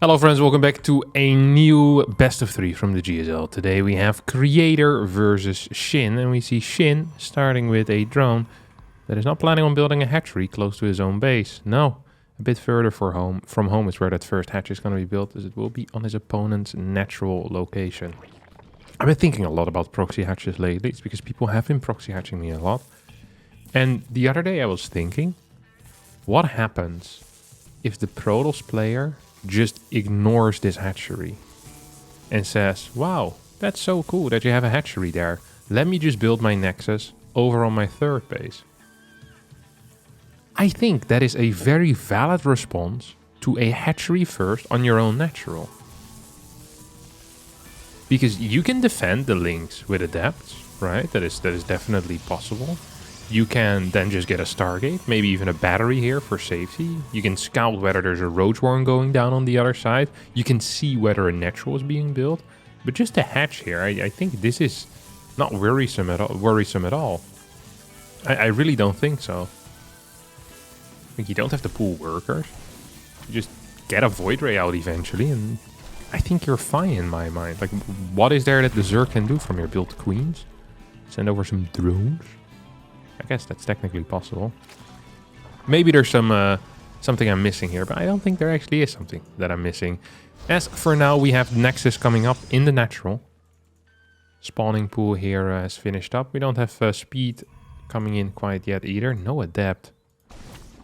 Hello friends, welcome back to a new best of 3 from the GSL. Today we have Creator versus Shin, and we see Shin starting with a drone that is not planning on building a hatchery close to his own base. No, a bit further from home is where that first hatch is going to be built, as it will be on his opponent's natural location. I've been thinking a lot about proxy hatches lately. It's because people have been proxy hatching me a lot. And the other day I was thinking, what happens if the Protoss player just ignores this hatchery and says, wow, that's so cool that you have a hatchery there. Let me just build my nexus over on my third base. I think that is a very valid response to a hatchery first on your own natural. Because you can defend the links with adepts, right? That is definitely possible. You can then just get a Stargate, maybe even a battery here for safety. You can scout whether there's a Roach Warren going down on the other side. You can see whether a natural is being built. But just a hatch here, I think this is not worrisome at all. I really don't think so. Like, you don't have to pull workers. You just get a Void Ray out eventually, and I think you're fine in my mind. Like, what is there that the Zerg can do from here? Build queens? Send over some drones? I guess that's technically possible. Maybe there's something I'm missing here, but I don't think there actually is something that I'm missing. As for now, we have Nexus coming up in the natural. Spawning pool here has finished up. We don't have speed coming in quite yet either. No adept.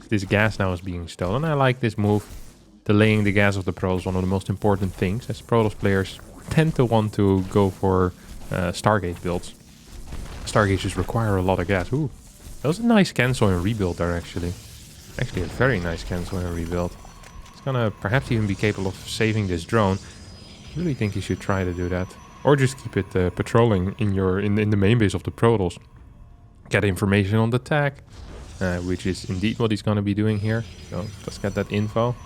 This gas now is being stolen. I like this move. Delaying the gas of the Protoss, one of the most important things, as Protoss players tend to want to go for Stargate builds. Stargates just require a lot of gas. Ooh. That was a nice cancel and rebuild there, actually. Actually, a very nice cancel and rebuild. It's gonna perhaps even be capable of saving this drone. I really think you should try to do that. Or just keep it patrolling in the main base of the Protoss. Get information on the tag, which is indeed what he's gonna be doing here. So let's get that info.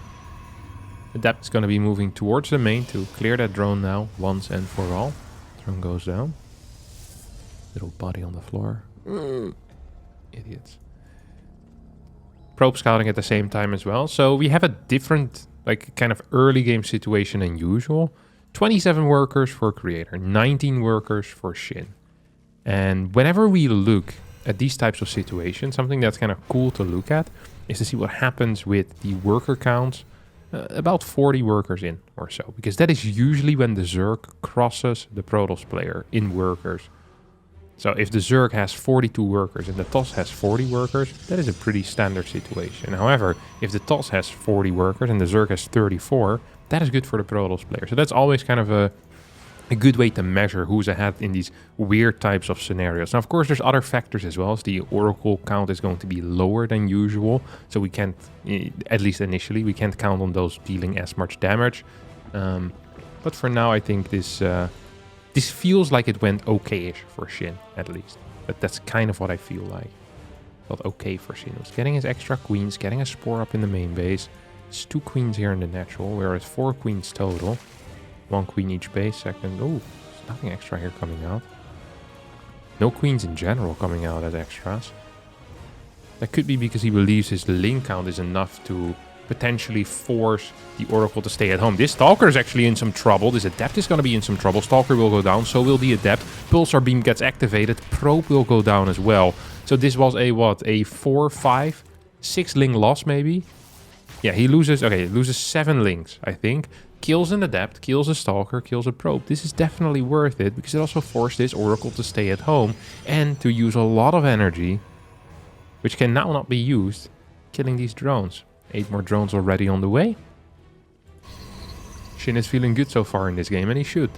Adept is gonna be moving towards the main to clear that drone now, once and for all. Drone goes down. Little body on the floor. Idiots. Probe scouting at the same time as well. So we have a different, like, kind of early game situation than usual. 27 workers for Creator, 19 workers for Shin. And whenever we look at these types of situations, something that's kind of cool to look at is to see what happens with the worker counts about 40 workers in or so. Because that is usually when the Zerg crosses the Protoss player in workers. So if the Zerg has 42 workers and the TOS has 40 workers, that is a pretty standard situation. However, if the TOS has 40 workers and the Zerg has 34, that is good for the Protoss player. So that's always kind of a good way to measure who's ahead in these weird types of scenarios. Now, of course, there's other factors as well. As the Oracle count is going to be lower than usual. So we can't, at least initially, we can't count on those dealing as much damage. But for now, I think this feels like it went okay-ish for Shin, at least. But that's kind of what I feel like. Felt okay for Shin. It was getting his extra queens, getting a spore up in the main base. It's 2 queens here in the natural, whereas 4 queens total. 1 queen each base, second. Ooh, there's nothing extra here coming out. No queens in general coming out as extras. That could be because he believes his link count is enough to potentially force the Oracle to stay at home. This Stalker is actually in some trouble. This Adept is going to be in some trouble. Stalker will go down, so will the Adept. Pulsar Beam gets activated. Probe will go down as well. So this was a, what, a 4, 5, 6 link loss maybe? Yeah, he loses, okay, loses 7 links, I think. Kills an Adept, kills a Stalker, kills a Probe. This is definitely worth it, because it also forced this Oracle to stay at home and to use a lot of energy, which can now not be used, killing these drones. 8 more drones already on the way. Shin is feeling good so far in this game, and he should.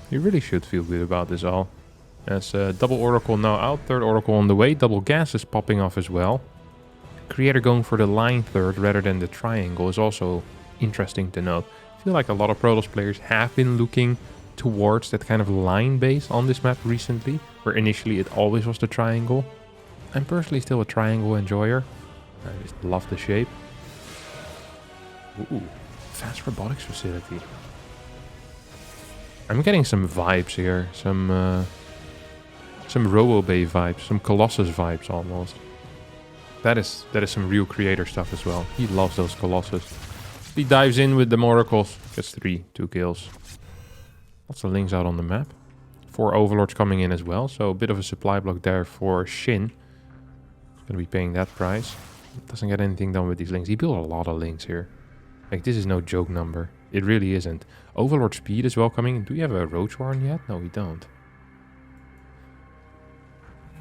He really should feel good about this all. As double Oracle now out, third Oracle on the way, double gas is popping off as well. Creator going for the line third rather than the triangle is also interesting to note. I feel like a lot of Protoss players have been looking towards that kind of line base on this map recently, where initially it always was the triangle. I'm personally still a triangle enjoyer. I just love the shape. Ooh, fast robotics facility. I'm getting some vibes here. Some Robo Bay vibes. Some Colossus vibes almost. That is some real Creator stuff as well. He loves those Colossus. He dives in with the oracles. Gets 2 kills. Lots of links out on the map. 4 overlords coming in as well. So a bit of a supply block there for Shin. He's going to be paying that price. Doesn't get anything done with these links. He built a lot of links here. Like, this is no joke number. It really isn't. Overlord speed as well coming in. Do we have a Roach Warren yet? No, we don't.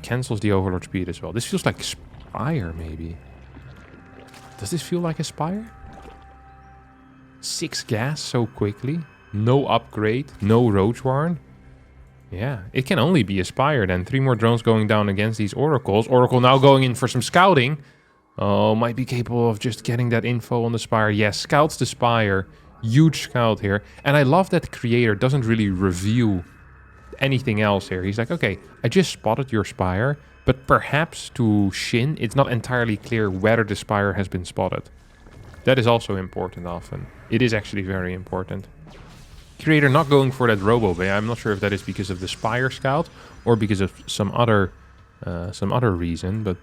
Cancels the Overlord speed as well. This feels like Spire, maybe. Does this feel like a Spire? 6 gas so quickly. No upgrade. No Roach Warren. Yeah, it can only be a Spire then. 3 more drones going down against these Oracles. Oracle now going in for some scouting. Oh, might be capable of just getting that info on the Spire. Yes, scouts the Spire. Huge scout here. And I love that Creator doesn't really reveal anything else here. He's like, okay, I just spotted your Spire, but perhaps to Shin, it's not entirely clear whether the Spire has been spotted. That is also important often. It is actually very important. Creator not going for that Robo Bay. I'm not sure if that is because of the Spire scout or because of some other reason, but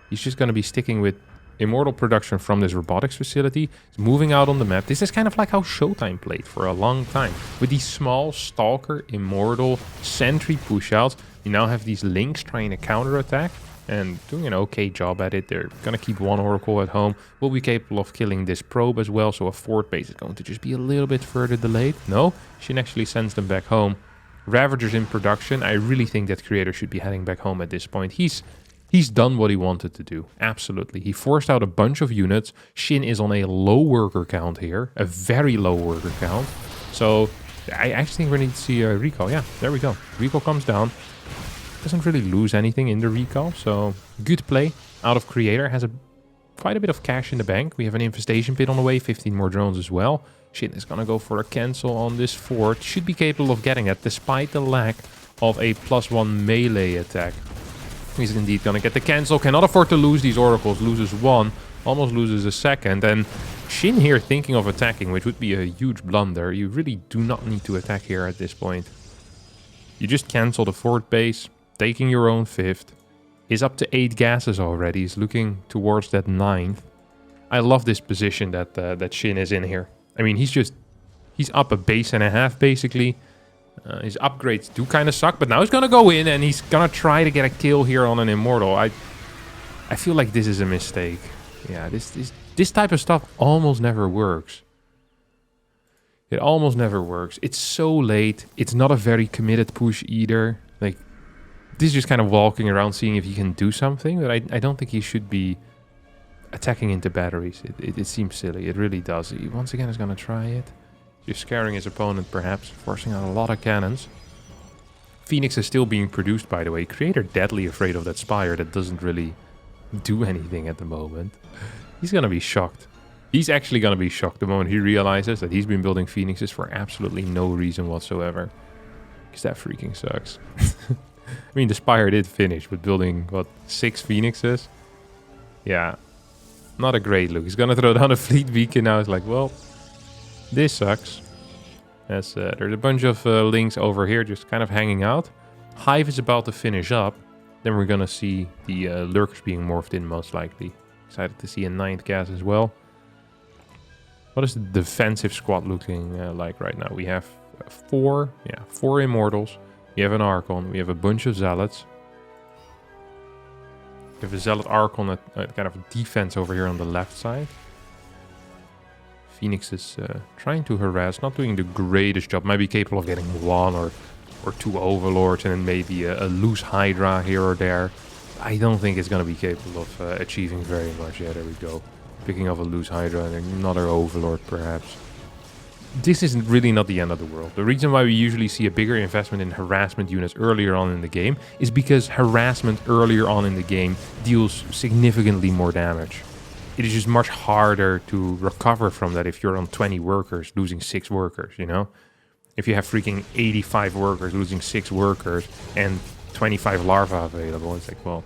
he's just going to be sticking with Immortal production from this robotics facility. It's moving out on the map. This is kind of like how Showtime played for a long time. With these small Stalker, Immortal, Sentry pushouts, you now have these links trying to counterattack and doing an okay job at it. They're going to keep 1 Oracle at home. Will be capable of killing this probe as well, so a fort base is going to just be a little bit further delayed. No, Shin actually sends them back home. Ravagers in production. I really think that Creator should be heading back home at this point. He's done what he wanted to do. Absolutely. He forced out a bunch of units. Shin is on a low worker count here. A very low worker count. So I actually think we need to see a recall. Yeah, there we go. Recall comes down. Doesn't really lose anything in the recall. So good play out of Creator. Has quite a bit of cash in the bank. We have an infestation pit on the way. 15 more drones as well. Shin is going to go for a cancel on this fort. Should be capable of getting it despite the lack of a +1 melee attack. He's indeed going to get the cancel. Cannot afford to lose these Oracles. Loses 1. Almost loses a second. And Shin here thinking of attacking, which would be a huge blunder. You really do not need to attack here at this point. You just cancel the fort base. Taking your own 5th. Is up to 8 gases already. He's looking towards that 9th. I love this position that Shin is in here. I mean, he's up a base and a half basically. His upgrades do kind of suck, but now he's going to go in and he's going to try to get a kill here on an Immortal. I feel like this is a mistake. Yeah, this type of stuff almost never works. It almost never works. It's so late. It's not a very committed push either. Like, this is just kind of walking around seeing if he can do something, but I don't think he should be attacking into batteries. It seems silly. It really does. He once again is going to try it. Just scaring his opponent, perhaps. Forcing out a lot of cannons. Phoenix is still being produced, by the way. Creator deadly afraid of that Spire that doesn't really do anything at the moment. He's going to be shocked. He's actually going to be shocked the moment he realizes that he's been building Phoenixes for absolutely no reason whatsoever. Because that freaking sucks. I mean, the Spire did finish, but building, what, 6 Phoenixes? Yeah. Not a great look. He's going to throw down a fleet beacon now. It's like, well, this sucks. There's a bunch of links over here just kind of hanging out. Hive is about to finish up. Then we're going to see the lurkers being morphed in most likely. Excited to see a 9th gas as well. What is the defensive squad looking like right now? We have 4 Immortals. We have an Archon. We have a bunch of Zealots. We have a Zealot Archon at kind of defense over here on the left side. Phoenix is trying to harass, not doing the greatest job. Might be capable of getting 1 or 2 Overlords and then maybe a loose Hydra here or there. I don't think it's going to be capable of achieving very much. Yeah, there we go. Picking up a loose Hydra and another Overlord perhaps. This is really not the end of the world. The reason why we usually see a bigger investment in harassment units earlier on in the game is because harassment earlier on in the game deals significantly more damage. It is just much harder to recover from that if you're on 20 workers losing 6 workers, you know? If you have freaking 85 workers losing 6 workers and 25 larvae available, it's like, well,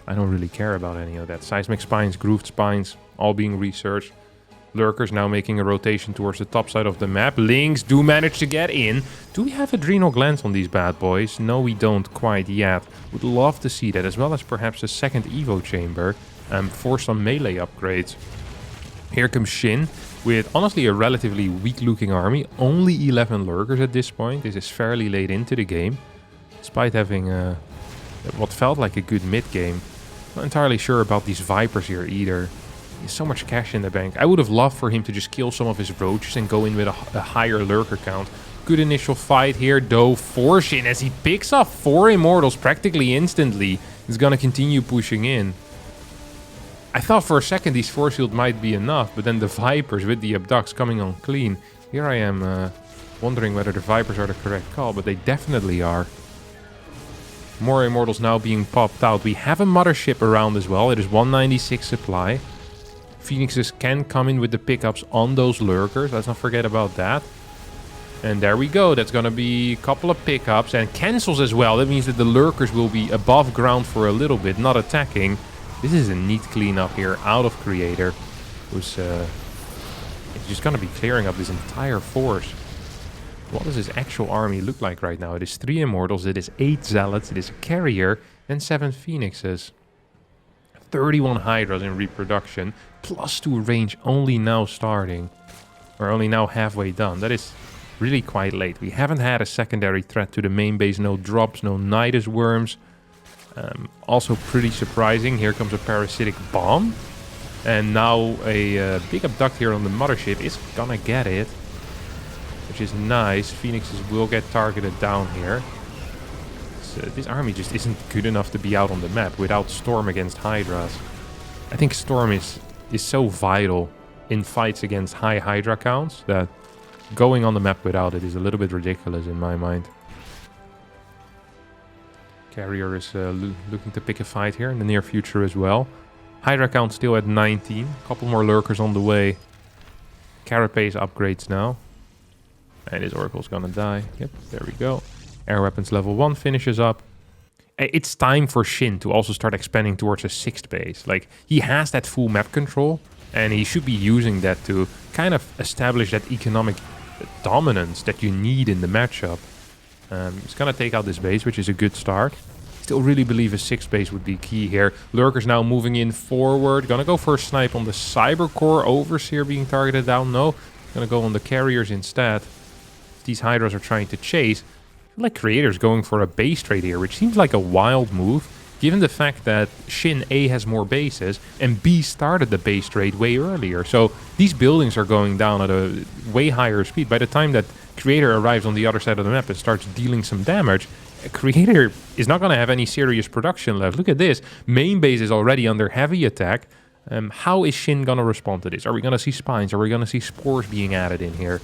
I don't really care about any of that. Seismic spines, grooved spines, all being researched. Lurkers now making a rotation towards the top side of the map. Lynx do manage to get in. Do we have adrenal glands on these bad boys? No, we don't quite yet. Would love to see that, as well as perhaps a second Evo chamber for some melee upgrades. Here comes Shin. with honestly a relatively weak-looking army. Only 11 lurkers at this point. This is fairly late into the game, despite having what felt like a good mid-game. Not entirely sure about these Vipers here either. There's so much cash in the bank. I would have loved for him to just kill some of his roaches and go in with a higher lurker count. Good initial fight here, though, for Shin as he picks off 4 Immortals practically instantly. He's gonna continue pushing in. I thought for a second these Force Field might be enough, but then the Vipers with the Abducts coming on clean. Here I am wondering whether the Vipers are the correct call, but they definitely are. More Immortals now being popped out. We have a Mothership around as well. It is 196 supply. Phoenixes can come in with the pickups on those lurkers. Let's not forget about that. And there we go. That's going to be a couple of pickups and cancels as well. That means that the lurkers will be above ground for a little bit, not attacking. This is a neat cleanup here out of Creator, who's just going to be clearing up this entire force. What does his actual army look like right now? It is 3 Immortals, it is 8 Zealots, it is a Carrier, and 7 Phoenixes. 31 Hydras in reproduction, +2 range only now starting. Or only now halfway done. That is really quite late. We haven't had a secondary threat to the main base. No drops, no Nidus worms. Also pretty surprising. Here comes a parasitic bomb. And now a big abduct here on the mothership is gonna get it. Which is nice. Phoenixes will get targeted down here. So this army just isn't good enough to be out on the map without Storm against Hydras. I think Storm is so vital in fights against high Hydra counts that going on the map without it is a little bit ridiculous in my mind. Carrier is looking to pick a fight here in the near future as well. Hydra count still at 19. A couple more lurkers on the way. Carapace upgrades now. And his Oracle's gonna die. Yep, there we go. Air weapons level 1 finishes up. It's time for Shin to also start expanding towards a 6th base. Like, he has that full map control, and he should be using that to kind of establish that economic dominance that you need in the matchup. He's gonna take out this base, which is a good start. Still really believe a 6th base would be key here. Lurkers now moving in forward. Gonna go for a snipe on the Cybercore. Overseer being targeted down. No, gonna go on the Carriers instead. These Hydras are trying to chase. I feel like Creator's going for a base trade here, which seems like a wild move, given the fact that Shin A has more bases and B started the base trade way earlier. So these buildings are going down at a way higher speed. By the time that Creator arrives on the other side of the map and starts dealing some damage, Creator is not going to have any serious production left. Look at this. Main base is already under heavy attack. How is Shin going to respond to this? Are we going to see spines? Are we going to see spores being added in here?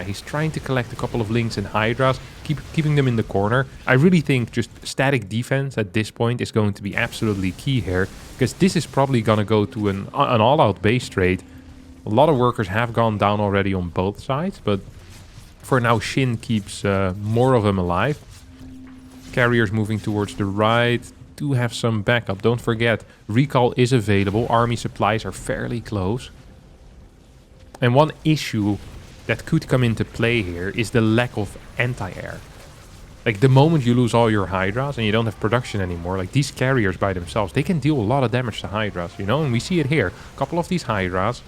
He's trying to collect a couple of links and Hydras, keeping them in the corner. I really think just static defense at this point is going to be absolutely key here, because this is probably going to go to an all-out base trade. A lot of workers have gone down already on both sides, but for now Shin keeps more of them alive. Carriers moving towards the right. Do have some backup. Don't forget, recall is available. Army supplies are fairly close. And one issue that could come into play here is the lack of anti-air. Like, the moment you lose all your Hydras and you don't have production anymore, like these Carriers by themselves, they can deal a lot of damage to Hydras, you know? And we see it here. A couple of these Hydras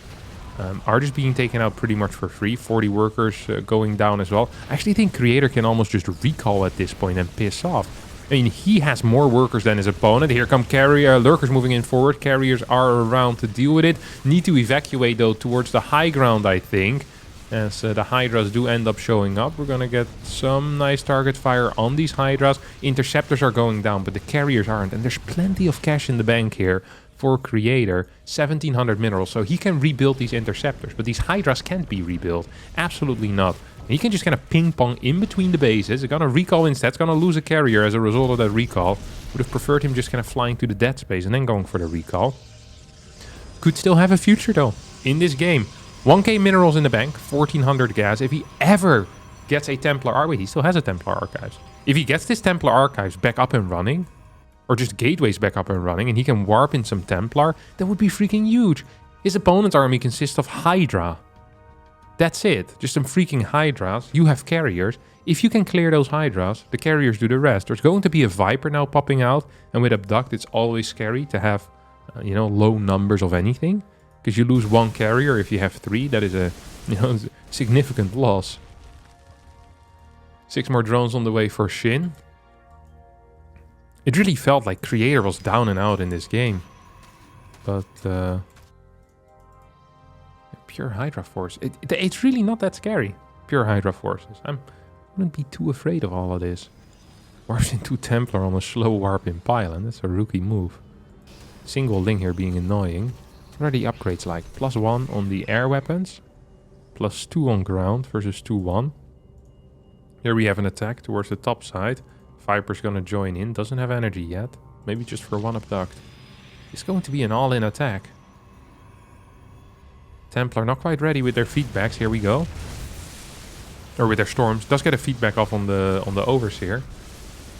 are just being taken out pretty much for free. 40 workers going down as well. I actually think Creator can almost just recall at this point and piss off. I mean, he has more workers than his opponent. Here come lurkers moving in forward. Carriers are around to deal with it. Need to evacuate, though, towards the high ground, I think. As the Hydras do end up showing up. We're going to get some nice target fire on these Hydras. Interceptors are going down, but the Carriers aren't. And there's plenty of cash in the bank here for Creator. 1,700 minerals, so he can rebuild these Interceptors. But these Hydras can't be rebuilt. Absolutely not. He can just kind of ping-pong in between the bases. He's gonna recall instead. He's gonna lose a Carrier as a result of that recall. Would have preferred him just kind of flying to the dead space and then going for the recall. Could still have a future, though, in this game. 1k minerals in the bank, 1,400 gas. If he ever gets a Templar Archives... Wait, he still has a Templar Archives. If he gets this Templar Archives back up and running, or just gateways back up and running, and he can warp in some Templar, that would be freaking huge. His opponent's army consists of Hydra. That's it. Just some freaking Hydras. You have Carriers. If you can clear those Hydras, the Carriers do the rest. There's going to be a Viper now popping out. And with Abduct, it's always scary to have, you know, low numbers of anything. because you lose 1 carrier if you have 3. That is a significant loss. 6 more drones on the way for Shin. It really felt like Creator was down and out in this game. But pure Hydra Force. It's really not that scary. Pure Hydra Forces. I wouldn't be too afraid of all of this. Warps into Templar on a slow warp in pylon. That's a rookie move. Single Ling here being annoying. What are the upgrades like? +1 on the air weapons. +2 on ground versus 2-1. Here we have an attack towards the top side. Viper's gonna join in. Doesn't have energy yet. Maybe just for 1 abduct. It's going to be an all-in attack. Templar not quite ready with their feedbacks. Here we go. Or with their storms. Does get a feedback off on the Overseer.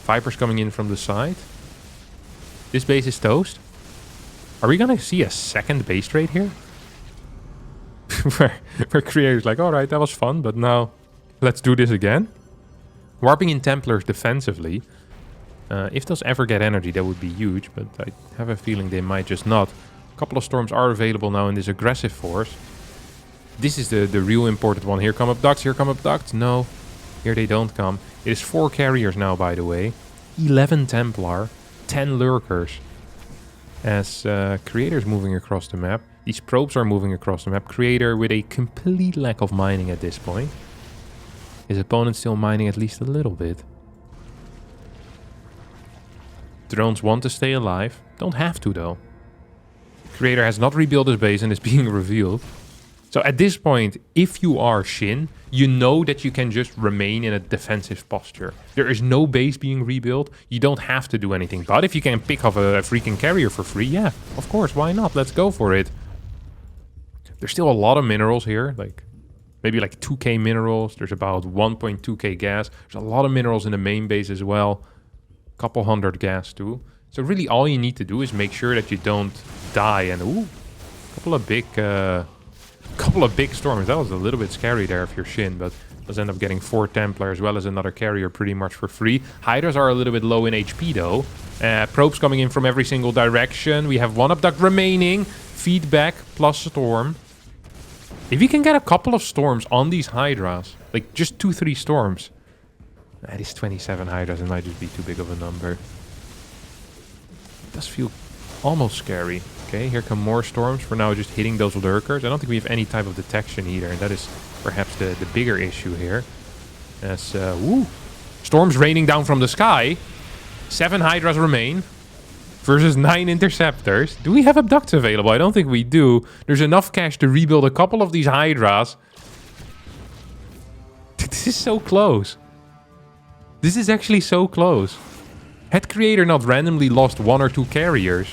Viper's coming in from the side. This base is toast. Are we gonna see a second BaseTrade here? where Creator's like, alright, that was fun, but now let's do this again. Warping in Templars defensively. If those ever get energy, that would be huge, but I have a feeling they might just not. A couple of storms are available now in this aggressive force. This is the real important one. Here come abducts, here come abducts. No, here they don't come. It is 4 carriers now, by the way. 11 Templar, 10 Lurkers. As Creator's moving across the map. These probes are moving across the map. Creator with a complete lack of mining at this point. His opponent still mining at least a little bit. Drones want to stay alive. Don't have to, though. Creator has not rebuilt his base and is being revealed. So at this point, if you are Shin, you know that you can just remain in a defensive posture. There is no base being rebuilt. You don't have to do anything. But if you can pick up a freaking carrier for free, yeah, of course, why not? Let's go for it. There's still a lot of minerals here, like maybe like 2k minerals. There's about 1.2k gas. There's a lot of minerals in the main base as well. Couple hundred gas too. So really all you need to do is make sure that you don't die. And ooh, couple of big storms. That was a little bit scary there if you're Shin, but does end up getting 4 Templar as well as another carrier pretty much for free. Hydras are a little bit low in HP though. Probes coming in from every single direction. We have 1 abduct remaining. Feedback plus storm. If you can get a couple of storms on these Hydras, like just 2-3 storms. That is 27 Hydras, it might just be too big of a number. It does feel almost scary. Okay, here come more storms. For now, just hitting those lurkers. I don't think we have any type of detection either, and that is perhaps the bigger issue here. As, storms raining down from the sky. 7 Hydras remain versus 9 interceptors. Do we have abducts available? I don't think we do. There's enough cash to rebuild a couple of these Hydras. This is so close. This is actually so close. Had Creator not randomly lost 1 or 2 carriers,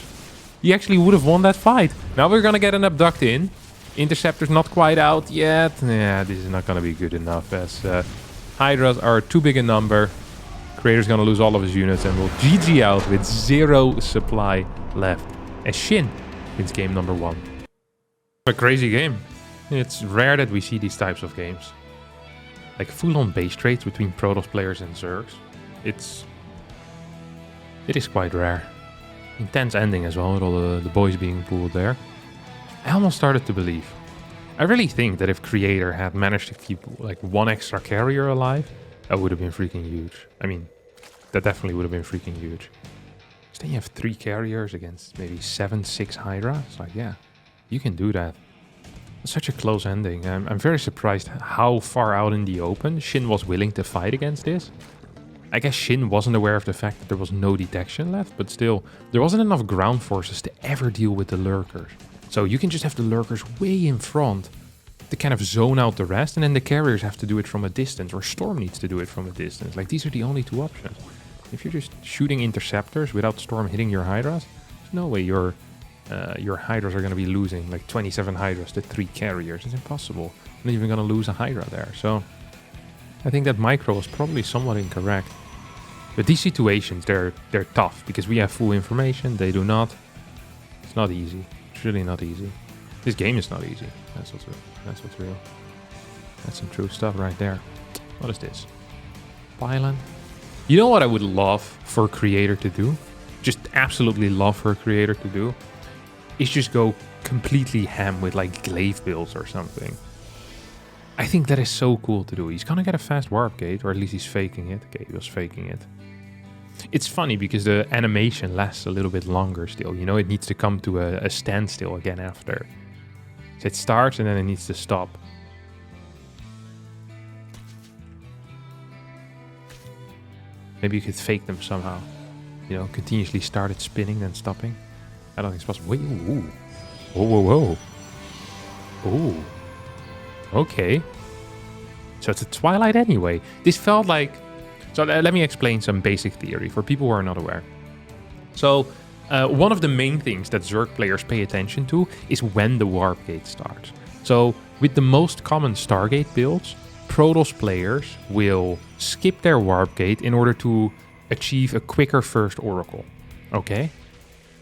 he actually would have won that fight. Now we're gonna get an abduct in. Interceptor's not quite out yet. Yeah, this is not gonna be good enough as Hydras are too big a number. Creator's gonna lose all of his units and will GG out with 0 supply left. As Shin wins game number 1. A crazy game. It's rare that we see these types of games. Like full-on base trades between Protoss players and Zergs. It is quite rare. Intense ending as well, with all the boys being pulled there. I almost started to believe. I really think that if Creator had managed to keep like 1 extra carrier alive, that would have been freaking huge. I mean, that definitely would have been freaking huge. So then you have 3 carriers against maybe 7-6 Hydra. It's like, yeah, you can do that. It's such a close ending. I'm very surprised how far out in the open Shin was willing to fight against this. I guess Shin wasn't aware of the fact that there was no detection left, but still, there wasn't enough ground forces to ever deal with the lurkers. So you can just have the lurkers way in front to kind of zone out the rest, and then the carriers have to do it from a distance, or Storm needs to do it from a distance. Like, these are the only 2 options. If you're just shooting interceptors without Storm hitting your Hydras, there's no way your Hydras are going to be losing like 27 Hydras to 3 carriers. It's impossible. You're not even going to lose a Hydra there. So I think that micro is probably somewhat incorrect. But these situations, they're tough because we have full information. They do not. It's not easy. It's really not easy. This game is not easy. That's what's real. That's what's real. That's some true stuff right there. What is this? Pylon. You know what I would love for Creator to do? Just absolutely love for Creator to do? Is just go completely ham with like glaive builds or something. I think that is so cool to do. He's gonna get a fast warp gate, or at least he's faking it. Okay, he was faking it. It's funny because the animation lasts a little bit longer still. You know, it needs to come to a standstill again after. So it starts and then it needs to stop. Maybe you could fake them somehow. You know, continuously start it spinning, then stopping. I don't think it's possible. Wait, ooh. Whoa, whoa, whoa. Ooh. Okay. So it's a Twilight anyway. This felt like... So let me explain some basic theory for people who are not aware. So one of the main things that Zerg players pay attention to is when the warp gate starts. So with the most common Stargate builds, Protoss players will skip their warp gate in order to achieve a quicker first Oracle. Okay?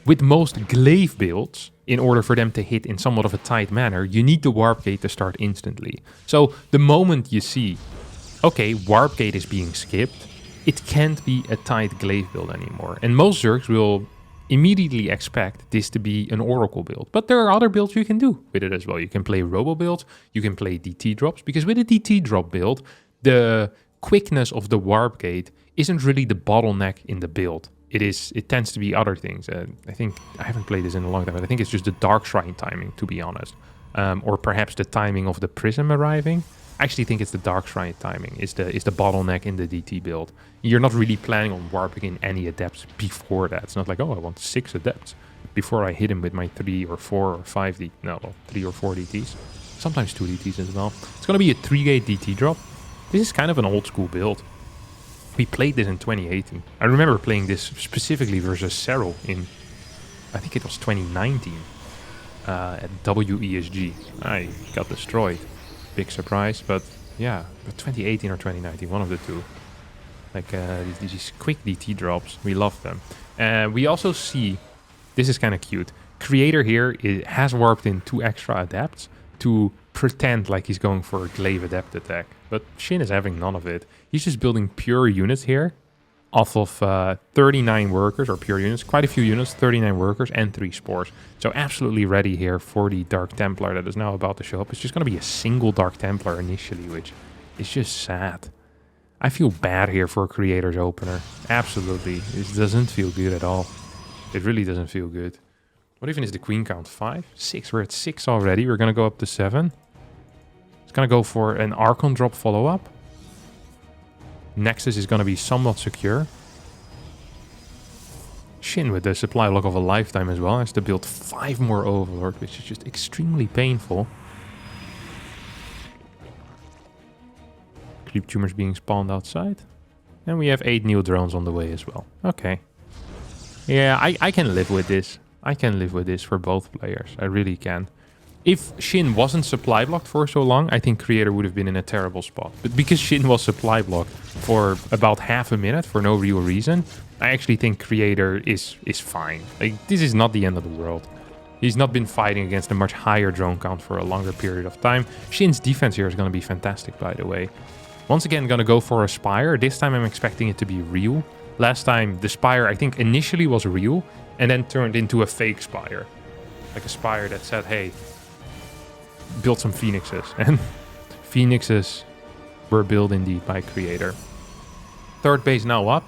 With most glaive builds, in order for them to hit in somewhat of a tight manner, you need the warp gate to start instantly. So the moment you see, okay, warp gate is being skipped, it can't be a tight glaive build anymore. And most Zergs will immediately expect this to be an Oracle build. But there are other builds you can do with it as well. You can play Robo builds, you can play DT drops, because with a DT drop build, the quickness of the warp gate isn't really the bottleneck in the build. It tends to be other things. I think I haven't played this in a long time, but I think it's just the Dark Shrine timing, to be honest. Or perhaps the timing of the Prism arriving. I actually think it's the Dark Shrine timing is the bottleneck in the DT build. You're not really planning on warping in any adepts before that. It's not like, oh, I want 6 adepts before I hit him with my 3 or 4 or 5 DTs. No, well, 3 or 4 DTs. Sometimes 2 DTs as well. It's going to be a 3-gate DT drop. This is kind of an old school build. We played this in 2018. I remember playing this specifically versus Serral in, I think it was 2019 at WESG. I got destroyed. Big surprise, but yeah, but 2018 or 2019, one of the two. Like these quick DT drops, we love them. We also see, this is kind of cute, Creator here has warped in 2 extra adepts to pretend like he's going for a glaive adept attack. But Shin is having none of it. He's just building pure units here off of 39 workers, or pure units, quite a few units, 39 workers and 3 spores. So absolutely ready here for the Dark Templar that is now about to show up. It's just going to be a single Dark Templar initially, which is just sad. I feel bad here for Creator's opener. Absolutely. It doesn't feel good at all. It really doesn't feel good. What even is the queen count? 5? 6? We're at 6 already. We're going to go up to 7. It's going to go for an Archon drop follow-up. Nexus is going to be somewhat secure. Shin with the supply block of a lifetime as well. Has to build 5 more Overlord, which is just extremely painful. Creep tumors being spawned outside. And we have 8 new drones on the way as well. Okay. Yeah, I can live with this. I can live with this for both players. I really can. If Shin wasn't supply blocked for so long, I think Creator would have been in a terrible spot. But because Shin was supply blocked for about half a minute for no real reason, I actually think Creator is fine. Like, this is not the end of the world. He's not been fighting against a much higher drone count for a longer period of time. Shin's defense here is going to be fantastic, by the way. Once again, going to go for a Spire. This time I'm expecting it to be real. Last time, the Spire, I think, initially was real and then turned into a fake Spire. Like a Spire that said, hey, build some Phoenixes. And Phoenixes were built indeed by Creator. 3rd base now up.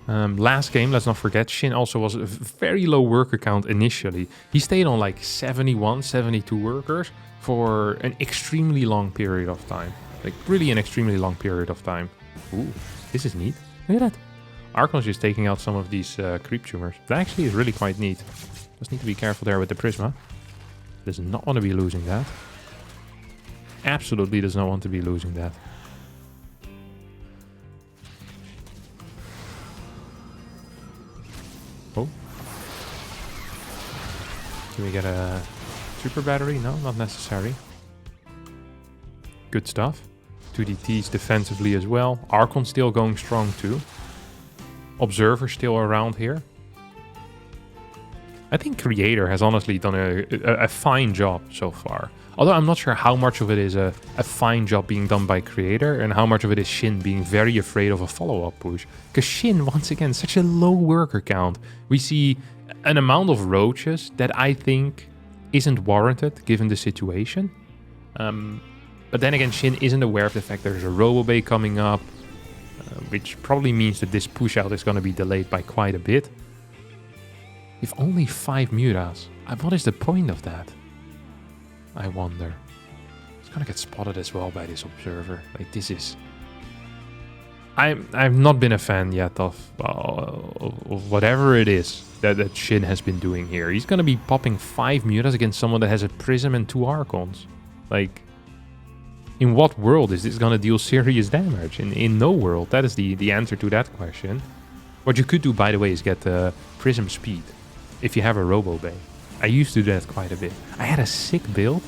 Last game, let's not forget, Shin also was a very low worker count initially. He stayed on like 71, 72 workers for an extremely long period of time. Like, really an extremely long period of time. Ooh, this is neat. Look at that. Archon's just taking out some of these creep tumors. That actually is really quite neat. Just need to be careful there with the Prisma. Does not want to be losing that. Absolutely does not want to be losing that. Oh. Can we get a super battery? No, not necessary. Good stuff. 2 DTs defensively as well. Archon still going strong too. Observer still around here. I think Creator has honestly done a fine job so far. Although I'm not sure how much of it is a fine job being done by Creator and how much of it is Shin being very afraid of a follow-up push. Because Shin, once again, such a low worker count. We see an amount of roaches that I think isn't warranted given the situation. But then again, Shin isn't aware of the fact there's a Robo-Bay coming up, which probably means that this push-out is going to be delayed by quite a bit. If only 5 Mutas, what is the point of that? I wonder. It's going to get spotted as well by this observer. Like, this is... I've not been a fan yet of whatever it is that Shin has been doing here. He's going to be popping 5 Mutas against someone that has a Prism and 2 Archons. Like, in what world is this going to deal serious damage? In no world. That is the answer to that question. What you could do, by the way, is get Prism Speed if you have a Robo-Bay. I used to do that quite a bit. I had a sick build.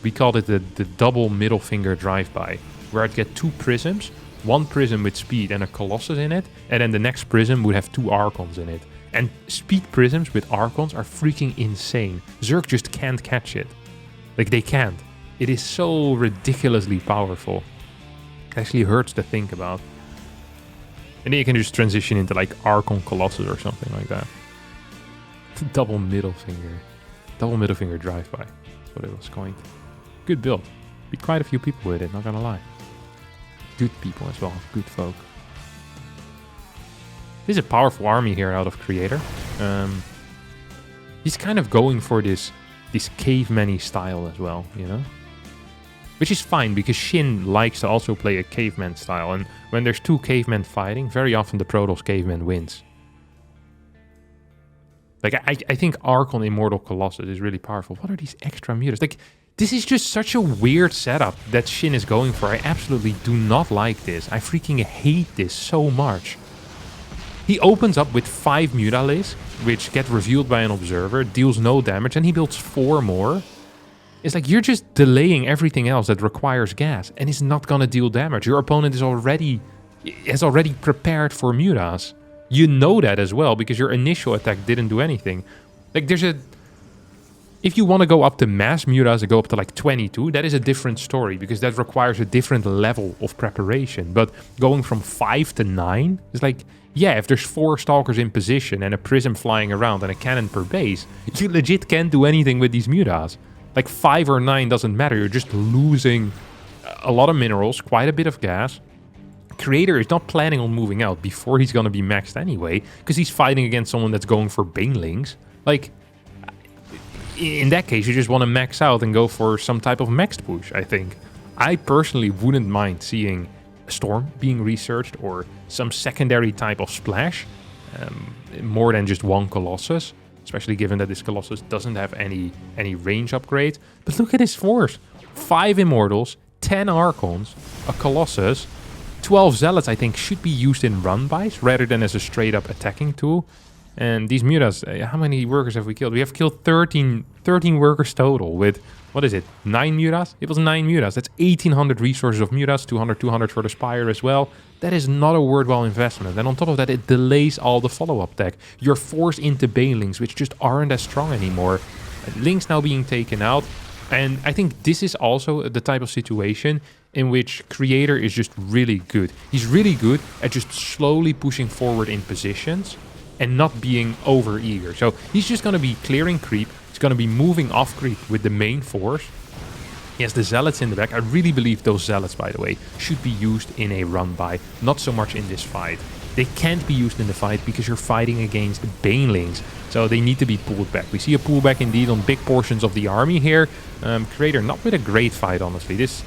We called it the double middle finger drive-by, where I'd get 2 Prisms, 1 Prism with speed and a Colossus in it, and then the next Prism would have 2 Archons in it. And speed Prisms with Archons are freaking insane. Zerg just can't catch it. Like, they can't. It is so ridiculously powerful. It actually hurts to think about. And then you can just transition into like Archon Colossus or something like that. Double middle finger drive-by. That's what it was coined. Good build. Beat quite a few people with it, not gonna lie. Good people as well, good folk. This is a powerful army here out of Creator. He's kind of going for this caveman-y style as well, you know? Which is fine, because Shin likes to also play a caveman style, and when there's 2 cavemen fighting, very often the Protoss caveman wins. Like, I think Archon Immortal Colossus is really powerful. What are these extra mutas? Like, this is just such a weird setup that Shin is going for. I absolutely do not like this. I freaking hate this so much. He opens up with 5 Mutalays, which get revealed by an observer, deals no damage, and he builds 4 more. It's like you're just delaying everything else that requires gas, and it's not gonna deal damage. Your opponent has already prepared for Mutas. You know that as well, because your initial attack didn't do anything. Like, if you want to go up to mass Mutas and go up to like 22, that is a different story, because that requires a different level of preparation. But going from 5 to 9 is like, yeah, if there's 4 Stalkers in position and a Prism flying around and a cannon per base, you legit can't do anything with these Mutas. Like 5 or 9 doesn't matter, you're just losing a lot of minerals, quite a bit of gas. Creator is not planning on moving out before he's going to be maxed anyway, because he's fighting against someone that's going for Banelings. Like, in that case, you just want to max out and go for some type of maxed push, I think. I personally wouldn't mind seeing a Storm being researched or some secondary type of splash, more than just 1 Colossus, especially given that this Colossus doesn't have any range upgrade. But look at his force. 5 Immortals, 10 Archons, a Colossus, 12 Zealots, I think, should be used in run-bys rather than as a straight-up attacking tool. And these Mutas, how many workers have we killed? We have killed 13 workers total with, what is it, 9 Mutas? It was 9 Mutas. That's 1,800 resources of Mutas, 200 for the Spire as well. That is not a worthwhile investment. And on top of that, it delays all the follow-up tech. You're forced into Banelings, which just aren't as strong anymore. Links now being taken out. And I think this is also the type of situation in which Creator is just really good. He's really good at just slowly pushing forward in positions and not being over eager. So he's just going to be clearing creep. He's going to be moving off creep with the main force. He has the Zealots in the back. I really believe those Zealots, by the way, should be used in a run-by, not so much in this fight. They can't be used in the fight because you're fighting against Banelings. So they need to be pulled back. We see a pullback indeed on big portions of the army here. Creator not with a great fight, honestly. This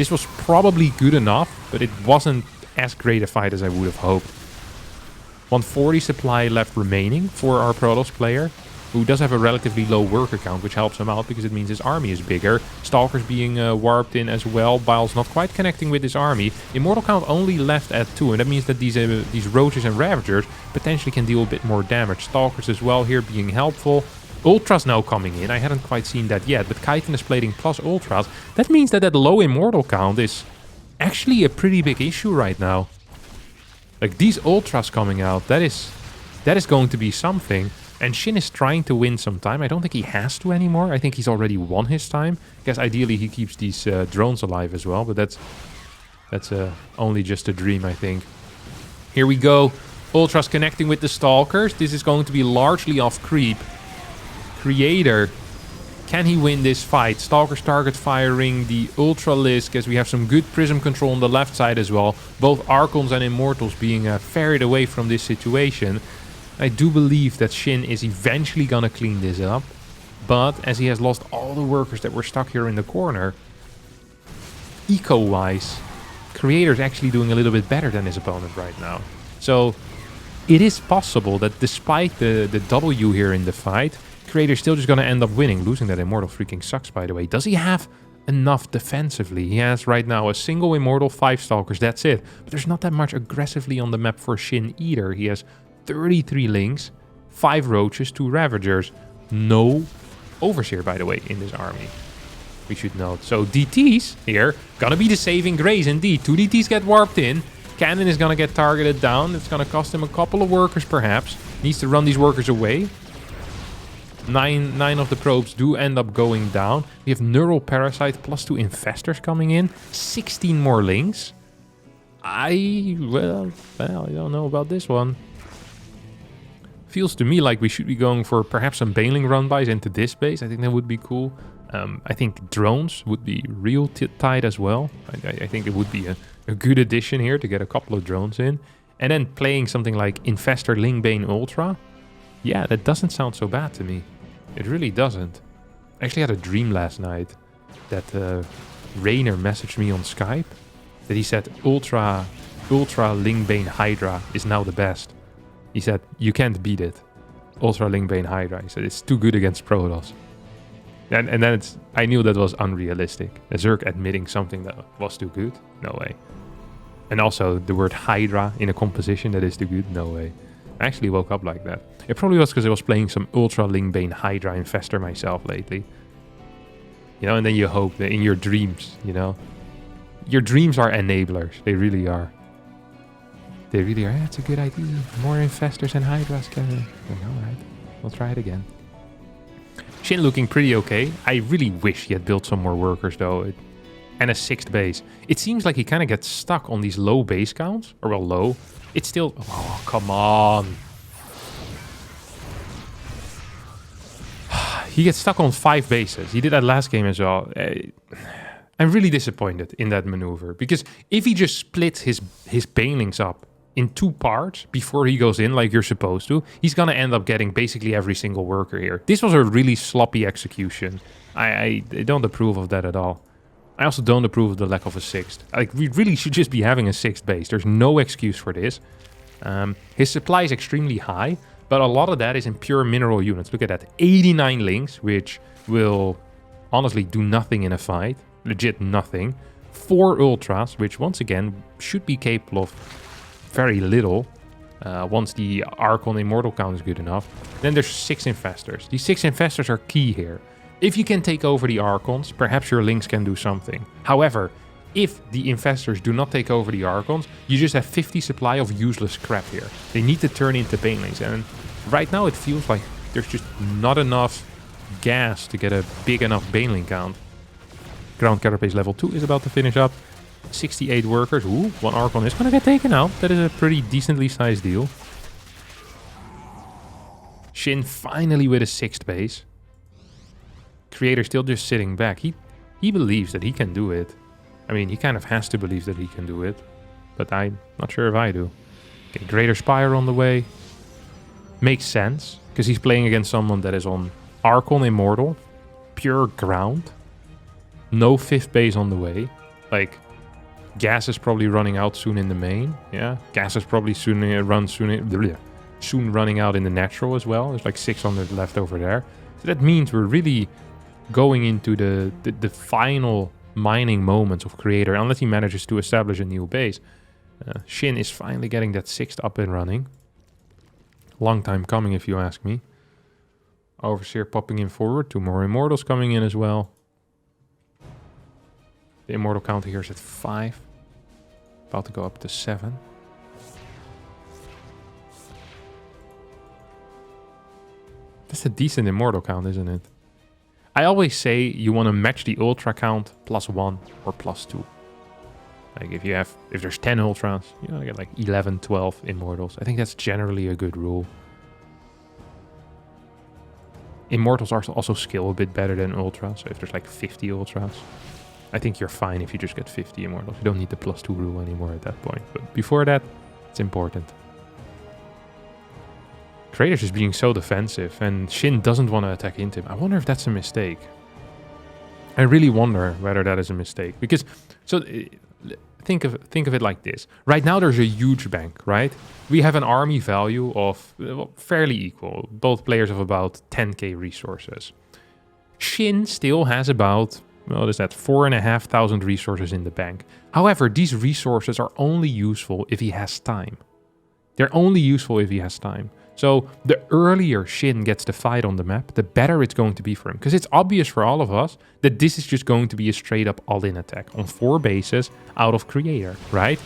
was probably good enough, but it wasn't as great a fight as I would have hoped. 140 supply left remaining for our Protoss player, who does have a relatively low worker count, which helps him out because it means his army is bigger. Stalkers being warped in as well. Bile's not quite connecting with his army. Immortal count only left at 2, and that means that these Roaches and Ravagers potentially can deal a bit more damage. Stalkers as well here being helpful. Ultras now coming in. I hadn't quite seen that yet, but Chitin is plating plus Ultras. That means that low Immortal count is actually a pretty big issue right now. Like, these Ultras coming out, that is going to be something. And Shin is trying to win some time. I don't think he has to anymore. I think he's already won his time. I guess ideally he keeps these drones alive as well, but that's only just a dream, I think. Here we go. Ultras connecting with the Stalkers. This is going to be largely off creep. Creator Can he win this fight? Stalker's target firing the Ultralisk, as we have some good Prism control on the left side as well. Both Archons and Immortals being ferried away from this situation. I do believe that Shin is eventually gonna clean this up. But as he has lost all the workers that were stuck here in the corner, eco-wise, Creator's actually doing a little bit better than his opponent right now. So it is possible that despite the W here in the fight, Creator's still just going to end up winning. Losing that Immortal freaking sucks, by the way. Does he have enough defensively? He has right now a single Immortal, 5 Stalkers, that's it. But there's not that much aggressively on the map for Shin either. He has 33 Links, 5 Roaches, 2 Ravagers. No Overseer, by the way, in this army. We should note. So DTs here, gonna be the saving grace indeed. 2 DTs get warped in. Cannon is gonna get targeted down. It's gonna cost him a couple of workers perhaps. Needs to run these workers away. 9 of the probes do end up going down. We have Neural Parasite plus 2 Infestors coming in. 16 more Links. Well, I don't know about this one. Feels to me like we should be going for perhaps some Baneling run-bys into this base. I think that would be cool. I think drones would be real tight as well. I think it would be a good addition here to get a couple of drones in. And then playing something like Infestor Lingbane Ultra. Yeah, that doesn't sound so bad to me. It really doesn't. I actually had a dream last night that Rainer messaged me on Skype. That he said Ultra Lingbane Hydra is now the best. He said, you can't beat it. Ultra Lingbane Hydra. He said, it's too good against Protoss. And then I knew that was unrealistic. A Zerg admitting something that was too good? No way. And also the word Hydra in a composition that is too good? No way. I actually woke up like that. It probably was because I was playing some Ultra Lingbane Hydra Infestor myself lately. You know, and then you hope that in your dreams, you know. Your dreams are enablers. They really are. They really are. Yeah, it's a good idea. More Infestors and Hydras can... Alright, we'll try it again. Shin looking pretty okay. I really wish he had built some more workers though. And a 6th base. It seems like he kind of gets stuck on these low base counts. Or well, low. It's still... Oh, come on. He gets stuck on 5 bases. He did that last game as well. I'm really disappointed in that maneuver. Because if he just splits his Banelings up in 2 parts before he goes in like you're supposed to, he's going to end up getting basically every single worker here. This was a really sloppy execution. I don't approve of that at all. I also don't approve of the lack of a 6th. Like, we really should just be having a 6th base. There's no excuse for this. His supply is extremely high, but a lot of that is in pure mineral units. Look at that. 89 Links, which will honestly do nothing in a fight. Legit nothing. 4 Ultras, which once again should be capable of very little once the Archon Immortal count is good enough. Then there's 6 Infestors. These 6 Infestors are key here. If you can take over the Archons, perhaps your Links can do something. However, if the Infestors do not take over the Archons, you just have 50 supply of useless crap here. They need to turn into Banelings, and right now it feels like there's just not enough gas to get a big enough Baneling count. Ground Carapace level 2 is about to finish up. 68 workers. Ooh, 1 Archon is going to get taken out. That is a pretty decently sized deal. Shin finally with a 6th base. Creator still just sitting back. He believes that he can do it. I mean, he kind of has to believe that he can do it. But I'm not sure if I do. Okay, Greater Spire on the way. Makes sense. Because he's playing against someone that is on Archon Immortal. Pure ground. No 5th base on the way. Like, gas is probably running out soon in the main. Yeah, gas is probably soon running out in the natural as well. There's like 600 left over there. So that means we're really going into the final mining moments of Creator, unless he manages to establish a new base. Shin is finally getting that 6th up and running. Long time coming, if you ask me. Overseer popping in forward. 2 more Immortals coming in as well. The Immortal counter here is at 5. About to go up to 7. That's a decent Immortal count, isn't it? I always say you want to match the Ultra count +1 or +2. Like if there's 10 Ultras, you want to get like 11, 12 Immortals. I think that's generally a good rule. Immortals are also scale a bit better than Ultras. So if there's like 50 Ultras, I think you're fine if you just get 50 Immortals. You don't need the +2 rule anymore at that point. But before that, it's important. Trader's just being so defensive, and Shin doesn't want to attack into him. I wonder if that's a mistake. I really wonder whether that is a mistake. Because, so think of it like this. Right now there's a huge bank, right? We have an army value of well, fairly equal. Both players have about 10k resources. Shin still has about, well, is that 4,500 resources in the bank. However, these resources are only useful if he has time. They're only useful if he has time. So the earlier Shin gets the fight on the map, the better it's going to be for him. Because it's obvious for all of us that this is just going to be a straight up all-in attack on 4 bases out of Creator, right?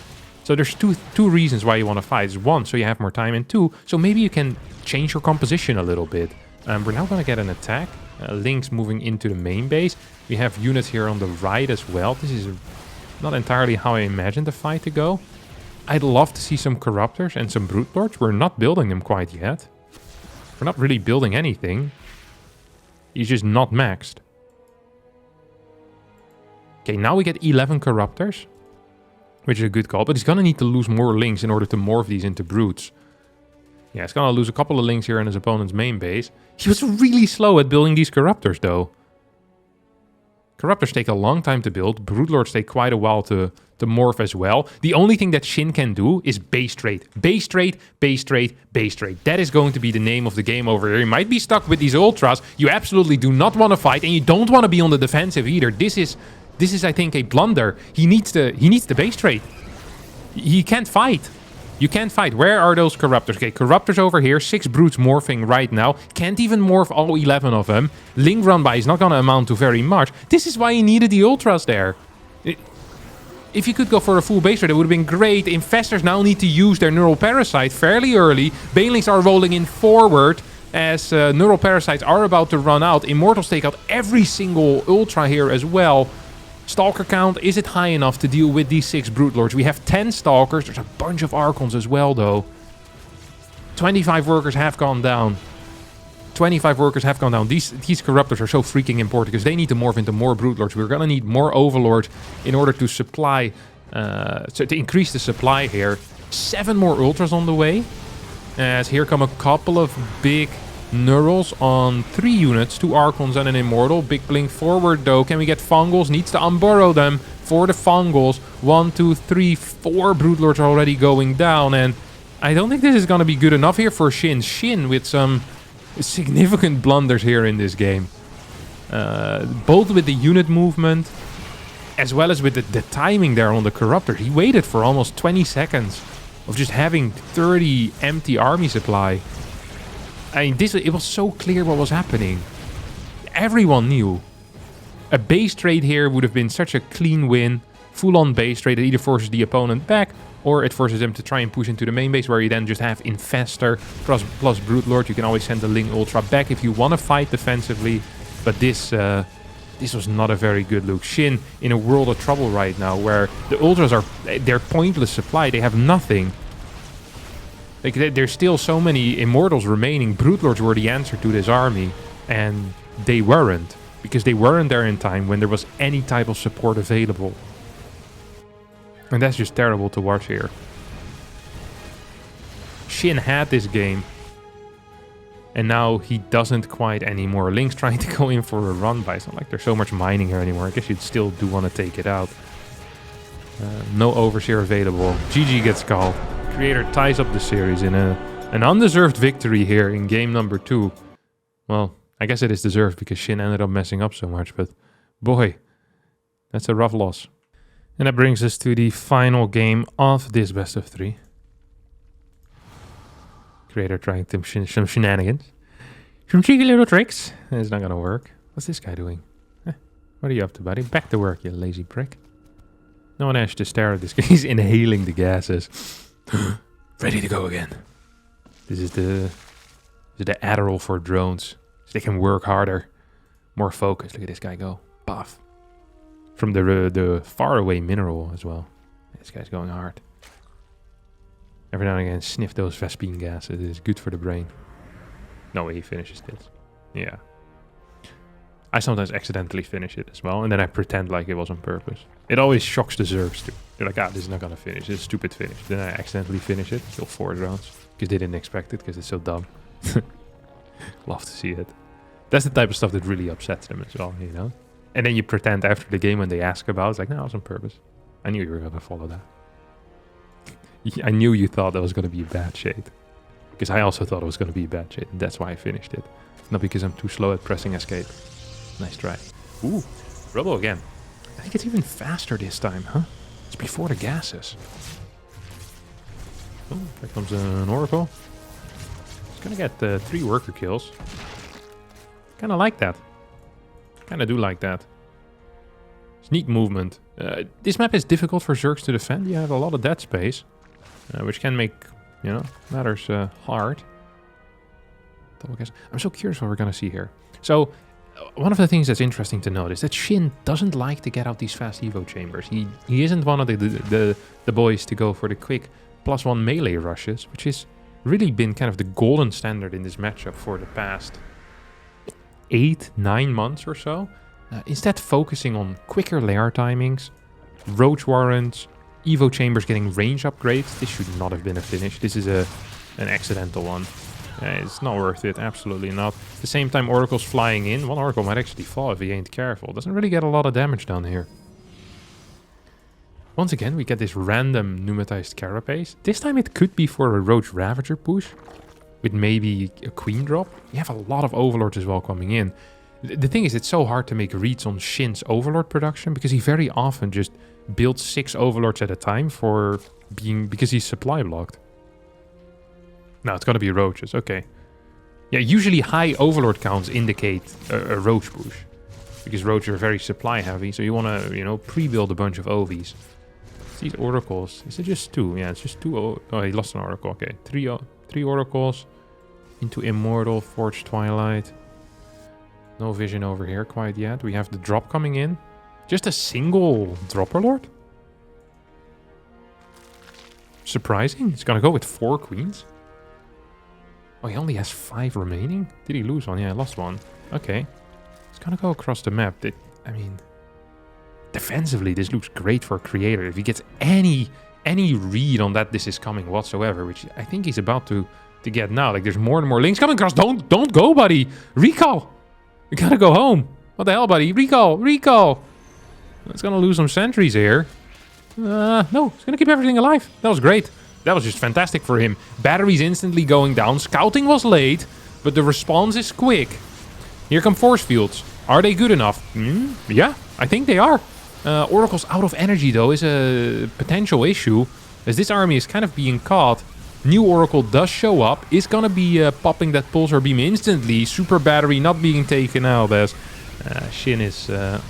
So there's two reasons why you want to fight. One, so you have more time, and two, so maybe you can change your composition a little bit. We're now going to get an attack. Link's moving into the main base. We have units here on the right as well. This is not entirely how I imagined the fight to go. I'd love to see some Corruptors and some Brute Lords. We're not building them quite yet. We're not really building anything. He's just not maxed. Okay, now we get 11 Corruptors, which is a good call. But he's going to need to lose more Links in order to morph these into Brutes. Yeah, he's going to lose a couple of Links here in his opponent's main base. He was really slow at building these Corruptors, though. Corruptors take a long time to build. Brute Lords take quite a while to morph as well. The only thing that Shin can do is BaseTrade. BaseTrade, BaseTrade, BaseTrade. That is going to be the name of the game over here. You might be stuck with these Ultras. You absolutely do not want to fight, and you don't want to be on the defensive either. This is, I think, a blunder. He needs the BaseTrade. He can't fight. You can't fight. Where are those Corruptors? Okay, Corruptors over here. 6 Brutes morphing right now. Can't even morph all 11 of them. Link run by is not going to amount to very much. This is why he needed the Ultras there. If you could go for a full base trade, it would have been great. Infestors now need to use their Neural Parasite fairly early. Banelings are rolling in forward as Neural Parasites are about to run out. Immortals take out every single Ultra here as well. Stalker count, is it high enough to deal with these 6 Brute Lords? We have 10 Stalkers. There's a bunch of Archons as well, though. 25 workers have gone down. 25 workers have gone down. These Corruptors are so freaking important because they need to morph into more Brute Lords. We're going to need more Overlords in order to supply, to increase the supply here. 7 more Ultras on the way. As here come a couple of big Neurals on 3 units, 2 Archons and an Immortal. Big blink forward though. Can we get Fungals? Needs to unburrow them for the Fungals. 1, 2, 3, 4 Brute Lords are already going down, and I don't think this is going to be good enough here for Shin. Shin with some significant blunders here in this game. Both with the unit movement as well as with the timing there on the Corruptor. He waited for almost 20 seconds of just having 30 empty army supply. I mean, it was so clear what was happening. Everyone knew. A base trade here would have been such a clean win. Full-on base trade that either forces the opponent back, or it forces them to try and push into the main base, where you then just have Infestor plus Brute Lord. You can always send the Ling Ultra back if you want to fight defensively. But this was not a very good look. Shin in a world of trouble right now, where the Ultras they're pointless supply. They have nothing. Like, there's still so many Immortals remaining. Brute Lords were the answer to this army, and they weren't. Because they weren't there in time when there was any type of support available. And that's just terrible to watch here. Shin had this game, and now he doesn't quite anymore. Link's trying to go in for a run by. It's not like there's so much mining here anymore. I guess you'd still do want to take it out. No Overseer available. GG gets called. Creator ties up the series in an undeserved victory here in game number 2. Well, I guess it is deserved because Shin ended up messing up so much, but boy, that's a rough loss. And that brings us to the final game of this best of 3. Creator trying some shenanigans. Some cheeky little tricks. It's not gonna work. What's this guy doing? What are you up to, buddy? Back to work, you lazy prick. No one has to stare at this guy. He's inhaling the gases. Ready to go again. This is the Adderall for drones. So they can work harder. More focused. Look at this guy go. Buff. From the faraway mineral as well. This guy's going hard. Every now and again, sniff those Vespine gases. It is good for the brain. No way he finishes this. Yeah. I sometimes accidentally finish it as well, and then I pretend like it was on purpose. It always shocks the Zergs too. They're like, ah, this is not gonna finish. It's a stupid finish. Then I accidentally finish it, kill 4 rounds, because they didn't expect it, because it's so dumb. Love to see it. That's the type of stuff that really upsets them as well, you know? And then you pretend after the game when they ask about it, it's like, no, it was on purpose. I knew you were gonna follow that. I knew you thought that was gonna be a bad shade. Because I also thought it was gonna be a bad shade, and that's why I finished it. Not because I'm too slow at pressing escape. Nice try. Ooh, Rubble again. I think it's even faster this time, huh? It's before the gases. Oh, there comes an Oracle. It's gonna get 3 worker kills. Kinda like that. Kinda do like that. It's neat movement. This map is difficult for Zergs to defend. You have a lot of dead space, which can make, you know, matters hard. Double gas. I'm so curious what we're gonna see here. So, one of the things that's interesting to note is that Shin doesn't like to get out these fast evo chambers. He isn't one of the boys to go for the quick +1 melee rushes, which has really been kind of the golden standard in this matchup for the past 8-9 months or so. Instead focusing on quicker lair timings, roach warrants, evo chambers getting range upgrades. This should not have been a finish. This is an accidental one. It's not worth it, absolutely not. At the same time, Oracle's flying in. One Oracle might actually fall if he ain't careful. Doesn't really get a lot of damage down here. Once again, we get this random pneumatized carapace. This time it could be for a Roach Ravager push, with maybe a Queen drop. You have a lot of Overlords as well coming in. The thing is, it's so hard to make reads on Shin's Overlord production, because he very often just builds 6 Overlords at a time because he's supply blocked. No, it's gonna be roaches, okay. Yeah, usually high overlord counts indicate a roach push. Because roaches are very supply heavy, so you wanna, you know, pre-build a bunch of OVs. These oracles, is it just 2? Yeah, it's just 2. Oh, he lost an oracle, okay. 3 oracles into Immortal, Forged Twilight. No vision over here quite yet. We have the drop coming in. Just a single dropper lord? Surprising. It's gonna go with 4 queens. Oh, he only has 5 remaining? Did he lose one? Yeah, I lost one. Okay. It's gonna go across the map. I mean, defensively, this looks great for a creator. If he gets any read on that this is coming whatsoever, which I think he's about to get now. Like, there's more and more links coming across. Don't go, buddy. Recall. You gotta go home. What the hell, buddy? Recall. It's gonna lose some sentries here. No, it's gonna keep everything alive. That was great. That was just fantastic for him. Batteries instantly going down. Scouting was late, but the response is quick. Here come force fields. Are they good enough? Yeah, I think they are. Oracle's out of energy, though, is a potential issue, as this army is kind of being caught. New Oracle does show up. Is going to be popping that pulsar beam instantly. Super battery not being taken out, as Shin is, I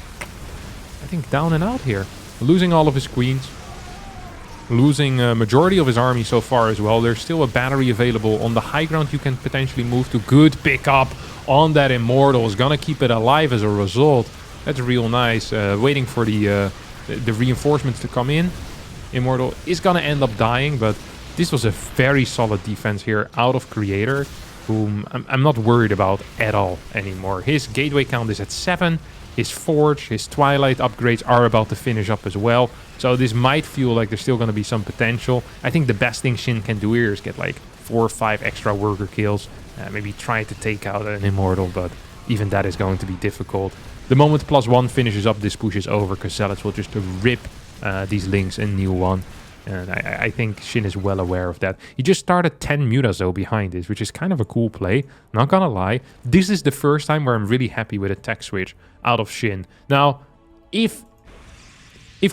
think, down and out here. Losing all of his queens. Losing a majority of his army so far as well. There's still a battery available on the high ground you can potentially move to. Good pickup on that Immortal. Is gonna keep it alive as a result. That's real nice. Waiting for the reinforcements to come in. Immortal is gonna end up dying, but this was a very solid defense here out of Creator, whom I'm not worried about at all anymore. His gateway count is at 7. His Forge, his Twilight upgrades are about to finish up as well. So this might feel like there's still going to be some potential. I think the best thing Shin can do here is get like 4 or 5 extra worker kills. Maybe try to take out an Immortal, but even that is going to be difficult. The moment +1 finishes up, this push is over, because Zealots will just rip these links a new one. And I think Shin is well aware of that. He just started 10 mutas though behind this, which is kind of a cool play. Not gonna lie. This is the first time where I'm really happy with a tech switch out of Shin. Now, if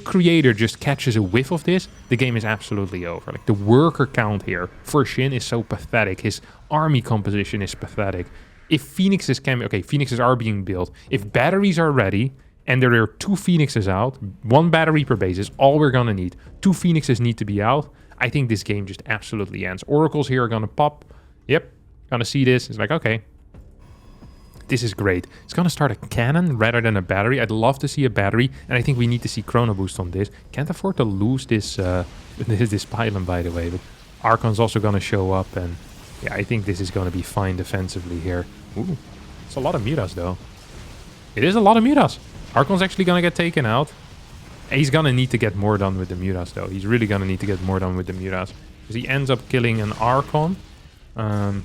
Creator just catches a whiff of this, the game is absolutely over. Like, the worker count here for Shin is so pathetic. His army composition is pathetic. If Phoenixes can... Okay, Phoenixes are being built. If batteries are ready... and there are 2 Phoenixes out, 1 battery per base is all we're gonna need. 2 Phoenixes need to be out. I think this game just absolutely ends. Oracles here are gonna pop. Yep, gonna see this. It's like, okay. This is great. It's gonna start a cannon rather than a battery. I'd love to see a battery, and I think we need to see Chrono Boost on this. Can't afford to lose this this pylon, by the way. But Archon's also gonna show up, and yeah, I think this is gonna be fine defensively here. Ooh. It's a lot of Mutas, though. It is a lot of Mutas. Archon's actually going to get taken out. He's going to need to get more done with the Mutas, though. He's really going to need to get more done with the Mutas. Because he ends up killing an Archon. But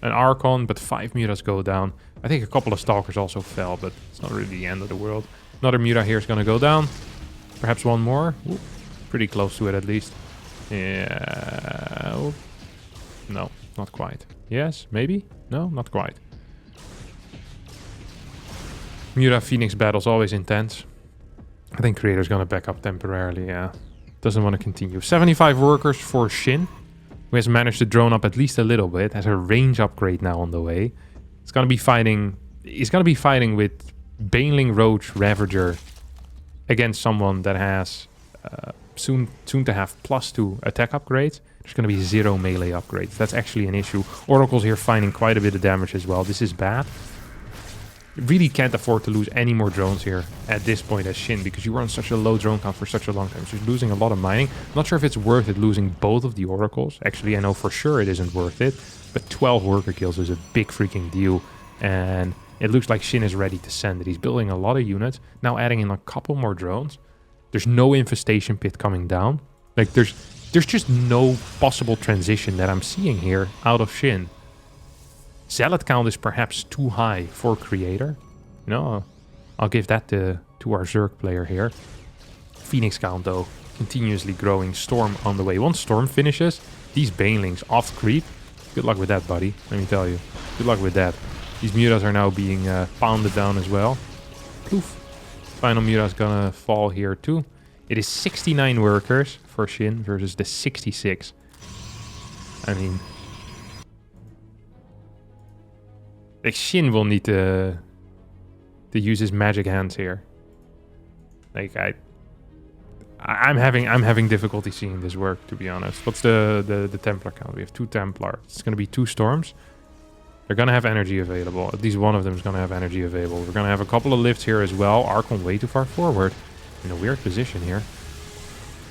5 Mutas go down. I think a couple of Stalkers also fell, but it's not really the end of the world. Another Muta here is going to go down. Perhaps one more. Ooh, pretty close to it, at least. Yeah. Ooh. No, not quite. Yes, maybe? No, not quite. Muta Phoenix battle's always intense. I think Creator's gonna back up temporarily, yeah. Doesn't want to continue. 75 workers for Shin, who has managed to drone up at least a little bit. Has a range upgrade now on the way. He's gonna be fighting with Baneling Roach Ravager against someone that has soon to have +2 attack upgrades. There's going to be 0 melee upgrades. That's actually an issue. Oracle's here finding quite a bit of damage as well. This is bad. You really can't afford to lose any more drones here at this point as Shin, because you were on such a low drone count for such a long time. So you're losing a lot of mining. I'm not sure if it's worth it losing both of the Oracles. Actually, I know for sure it isn't worth it. But 12 worker kills is a big freaking deal. And it looks like Shin is ready to send it. He's building a lot of units. Now adding in a couple more drones. There's no infestation pit coming down. Like, there's just no possible transition that I'm seeing here out of Shin. Zealot count is perhaps too high for Creator. You know, I'll give that to our Zerg player here. Phoenix count, though, continuously growing. Storm on the way. Once Storm finishes, these Banelings off creep. Good luck with that, buddy. Let me tell you. Good luck with that. These Mutas are now being pounded down as well. Poof. Final Muta's gonna fall here too. It is 69 workers for Shin versus the 66. I mean, like, Shin will need to use his magic hands here. Like, I'm having difficulty seeing this work, to be honest. What's the Templar count? We have 2 Templars. It's gonna be 2 Storms. They're gonna have energy available. At least one of them is gonna have energy available. We're gonna have a couple of lifts here as well. Archon way too far forward. In a weird position here.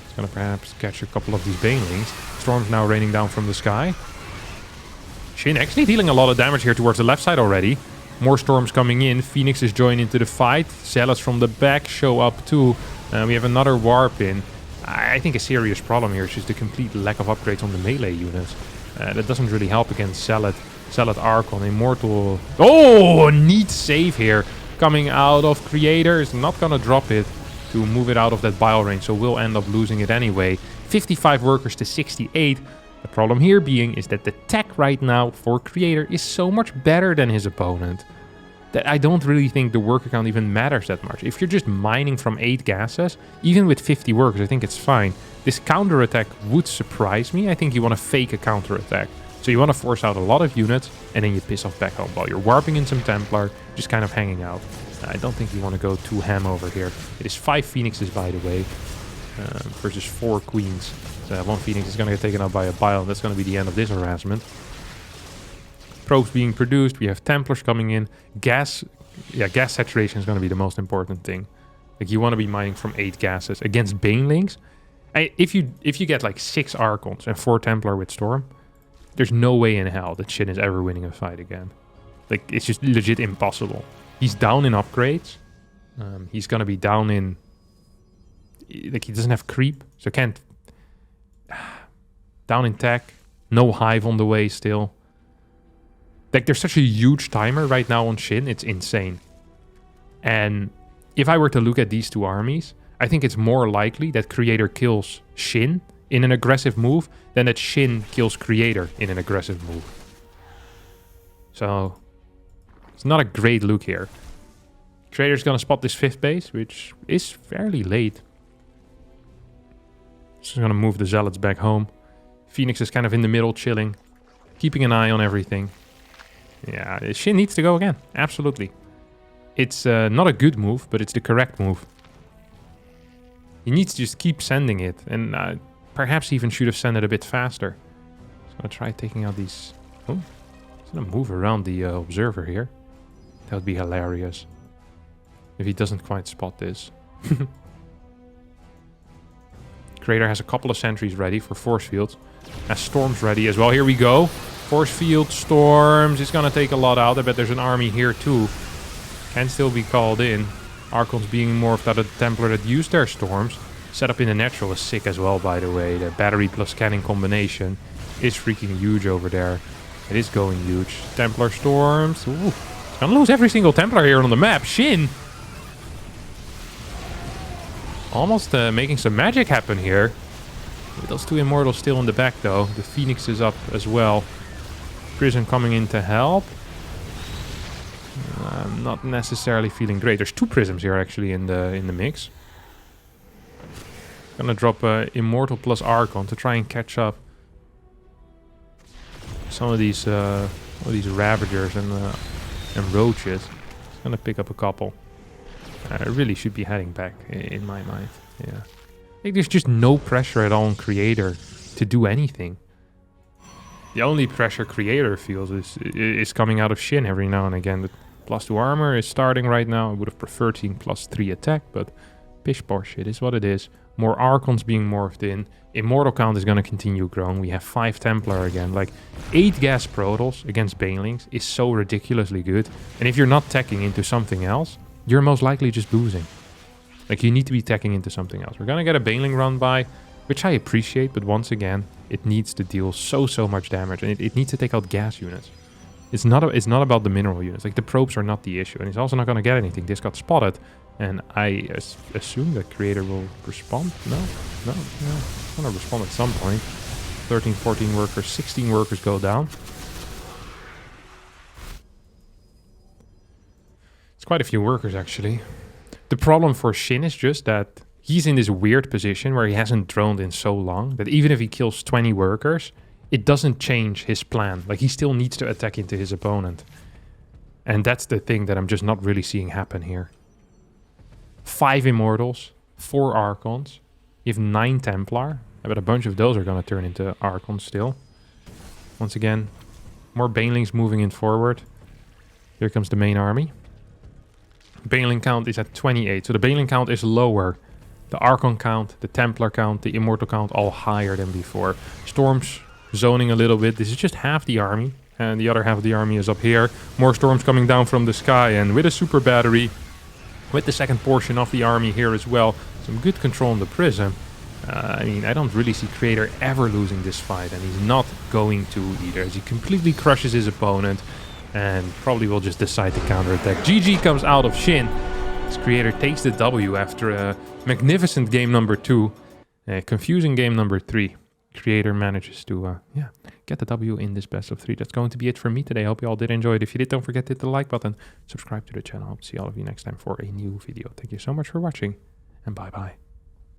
It's gonna perhaps catch a couple of these Banelings. Storm's now raining down from the sky. Shin actually dealing a lot of damage here towards the left side already. More Storms coming in. Phoenix is joining into the fight. Zealots from the back show up too. We have another Warp in. I think a serious problem here is just the complete lack of upgrades on the melee units. That doesn't really help against Zealot Archon. Immortal. Oh, a neat save here. Coming out of Creator. Is not gonna drop it to move it out of that bile range, so we'll end up losing it anyway. 55 workers to 68. The problem here being is that the tech right now for Creator is so much better than his opponent that I don't really think the worker count even matters that much. If you're just mining from 8 gases, even with 50 workers, I think it's fine. This counterattack would surprise me. I think you want to fake a counterattack. So you want to force out a lot of units, and then you piss off back home while you're warping in some Templar, just kind of hanging out. I don't think you want to go too ham over here. It is 5 Phoenixes, by the way, versus 4 Queens. So 1 Phoenix is going to get taken out by a Bile, and that's going to be the end of this harassment. Probes being produced. We have Templars coming in. Gas saturation is going to be the most important thing. Like, you want to be mining from 8 gases against Banelings. If you get like 6 Archons and 4 Templar with Storm, there's no way in hell that Shin is ever winning a fight again. Like, it's just legit impossible. He's down in upgrades. He's gonna be down in... Like, he doesn't have creep, so can't... Down in tech. No hive on the way still. Like, there's such a huge timer right now on Shin. It's insane. And if I were to look at these 2 armies, I think it's more likely that Creator kills Shin in an aggressive move than that Shin kills Creator in an aggressive move. So, it's not a great look here. Creator's gonna spot this 5th base, which is fairly late. Just gonna move the Zealots back home. Phoenix is kind of in the middle, chilling, keeping an eye on everything. Yeah, Shin needs to go again. Absolutely. It's not a good move, but it's the correct move. He needs to just keep sending it, and perhaps even should have sent it a bit faster. So I'll try taking out these... Oh, he's gonna move around the observer here. That would be hilarious if he doesn't quite spot this. Creator has a couple of sentries ready for force fields. Has Storms ready as well. Here we go. Force field storms. It's gonna take a lot out. I bet there's an army here too. Can still be called in. Archons being morphed out of the Templar that used their storms. Setup in the natural is sick as well, by the way. The battery plus cannon combination is freaking huge over there. It is going huge. Templar storms. Ooh. It's gonna lose every single Templar here on the map. Shin. Almost making some magic happen here. With those two Immortals still in the back though. The Phoenix is up as well. Prism coming in to help. I'm not necessarily feeling great. There's two Prisms here actually in the mix. Gonna drop Immortal plus Archon to try and catch up some of these Ravagers and Roaches. It's gonna pick up a couple. I really should be heading back in my mind. Yeah. I think there's just no pressure at all on Creator to do anything. The only pressure Creator feels is coming out of Shin every now and again. The +2 armor is starting right now. I would have preferred seeing +3 attack, but pish posh, it is what it is. More Archons being morphed in. Immortal count is going to continue growing. We have 5 Templar again. Like 8 gas Protals against Banelings is so ridiculously good. And if you're not teching into something else, you're most likely just losing. Like you need to be teching into something else. We're going to get a Baneling run by, which I appreciate, but once again, it needs to deal so much damage, and it needs to take out gas units. It's not about the mineral units. Like the probes are not the issue, and it's also not going to get anything. This got spotted, and I assume that Creator will respond. No, it's going to respond at some point. 13, 14 workers, 16 workers go down. It's quite a few workers actually. The problem for Shin is just that he's in this weird position where he hasn't droned in so long that even if he kills 20 workers, it doesn't change his plan. Like he still needs to attack into his opponent. And that's the thing that I'm just not really seeing happen here. 5 Immortals, 4 Archons. You have 9 Templar. I bet a bunch of those are going to turn into Archons still. Once again, more Banelings moving in forward. Here comes the main army. Baneling count is at 28, so the Baneling count is lower. The Archon count, the Templar count, the Immortal count all higher than before. Storms zoning a little bit. This is just half the army, and the other half of the army is up here. More storms coming down from the sky, and with a super battery, with the second portion of the army here as well. Some good control on the Prism. I mean, I don't really see Creator ever losing this fight, and he's not going to either, as he completely crushes his opponent. And probably will just decide to counterattack. GG comes out of Shin. This Creator takes the W after a magnificent game number 2. A confusing game number 3. Creator manages to get the W in this best of 3. That's going to be it for me today. I hope you all did enjoy it. If you did, don't forget to hit the like button. Subscribe to the channel. I'll see all of you next time for a new video. Thank you so much for watching. And bye-bye.